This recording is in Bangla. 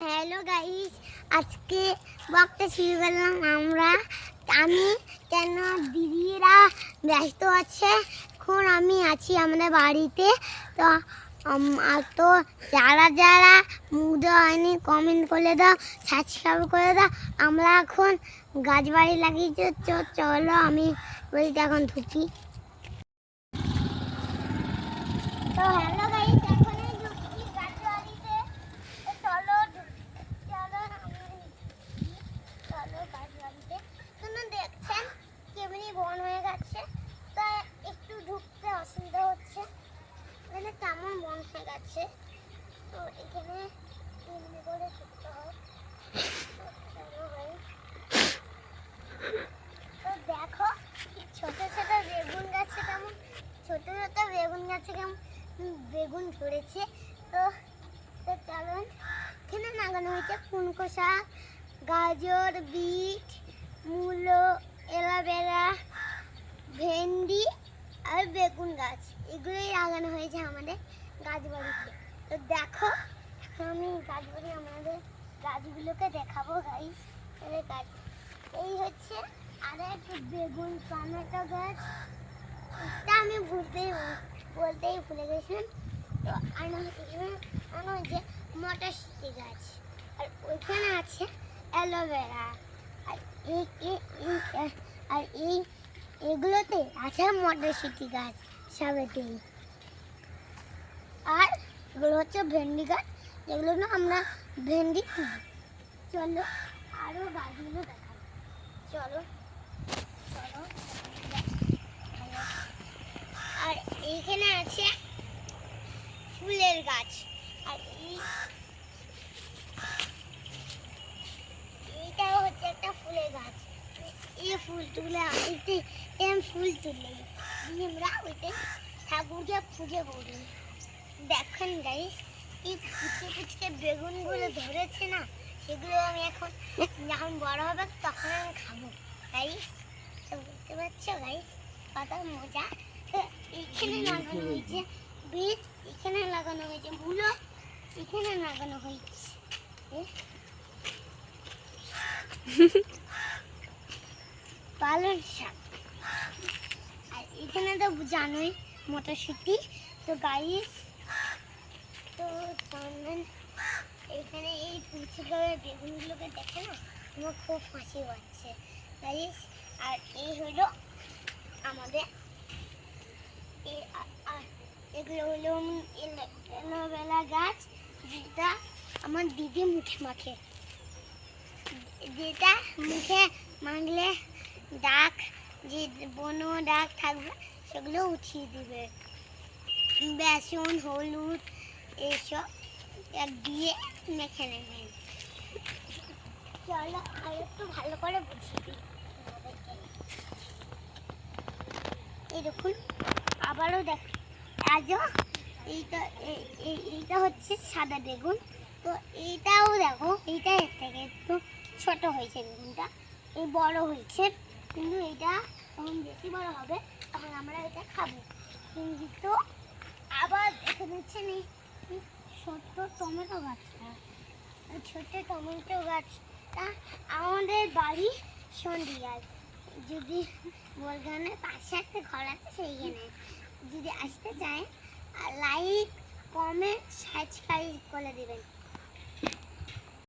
হ্যালো গাইস, আজকে ব্লগটা শুরু করলাম আমি কেন দিদিরা ব্যস্ত আছে। এখন আমি আছি আমাদের বাড়িতে। তো তো যারা মুগ্ধ হয়নি কমেন্ট করে দাও, সাবস্ক্রাইব করে দাও। আমরা এখন গাছ বাড়ি লাগিয়েছি, চলো আমি বলতে এখন ঢুকি। তো হ্যালো গাইস, এখন ঢুকি গাছ বাড়িতে। চলো দেখছেন কেমনি বন হয়ে গেছে, তাই একটু ঢুকতে অসুবিধা হচ্ছে। মানে কেমন বন হয়ে গেছে, তো এখানে কেমনি করে ঢুকতে হয়। তো দেখো ছোট ছোট বেগুন গাছে কেমন বেগুন ধরেছে। তো চলুন, এখানে লাগানো হয়েছে কুনকো শাক, গাজর, বিট, মূলো, এলোভেরা, ভেন্ডি আর বেগুন গাছ, এগুলোই লাগানো হয়েছে আমাদের গাছ বাড়িতে। তো দেখো আমি আমাদের গাছগুলোকে দেখাবো গাইস। গাছ এই হচ্ছে আরেক বেগুন টমেটো গাছ, এটা আমি বলতেই ভুলে গেছিলাম। তো আনা হয়েছে মটরশুঁটি গাছ, আর ওইখানে আছে অ্যালোভেরা, আর এগুলোতে আছে মটরশুঁটি গাছ সবেতেই। আর এগুলো হচ্ছে ভেন্ডি গাছ, যেগুলো না আমরা ভেন্ডি তুলি। চলো আরো গাছগুলো দেখাবো, চলো। আর এইখানে আছে ফুলের গাছ, আর এইটাও হচ্ছে একটা ফুলের গাছ। এই ফুল তুলে ফুল তুলে আমরা ওইতে ঠাকুরকে পুজো করি। দেখেন গাইস, এই পুচকে বেগুনগুলো ধরেছে না, সেগুলো আমি যখন বড় হবে তখন আমি খাবো গাইস। বুঝতে পারছো গাইস কত মজা। এখানে লাগানো হয়েছে বিট, এখানে লাগানো হয়েছে মূলো, এখানে লাগানো হয়েছে পালং শাক, আর এখানে তো জানোই মটরশুঁটি। তো গাইস, তো এখানে এই পুচকের বেগুনগুলোকে দেখে না আমার খুব হাসি পাচ্ছে গাইস। আর এই হলো আমাদের এগুলো হলো এলোভেরা গাছ, যেটা আমার দিদি মুখে মাখে, যেটা মুখে মাখলে দাগ, যে বনো দাগ থাকবে সেগুলো উঠিয়ে দিবে। বেসন, হলুদ এইসব দিয়ে মেখে নেবেন। চলো আর একটু ভালো করে বুঝিয়ে দিই এই দেখুন। আবারও দেখ, আজও এইটা হচ্ছে সাদা বেগুন। তো এইটাও দেখো, এইটা এর থেকে একটু ছোট হয়েছে বেগুনটা, এই বড় হয়েছে, কিন্তু এটা যখন বেশি বড় হবে তখন আমরা এটা খাবো। কিন্তু আবার দেখে দিচ্ছেন এই ছোট্ট টমেটো গাছটা, ছোট্ট টমেটো গাছটা আমাদের বাড়ি সন্ধিয়ায়, যদি বলগানের পাশে একটা ঘর আছে সেইখানে যদি আসতে চায়, লাইক কমেন্ট সাবস্ক্রাইব করে দেবেন।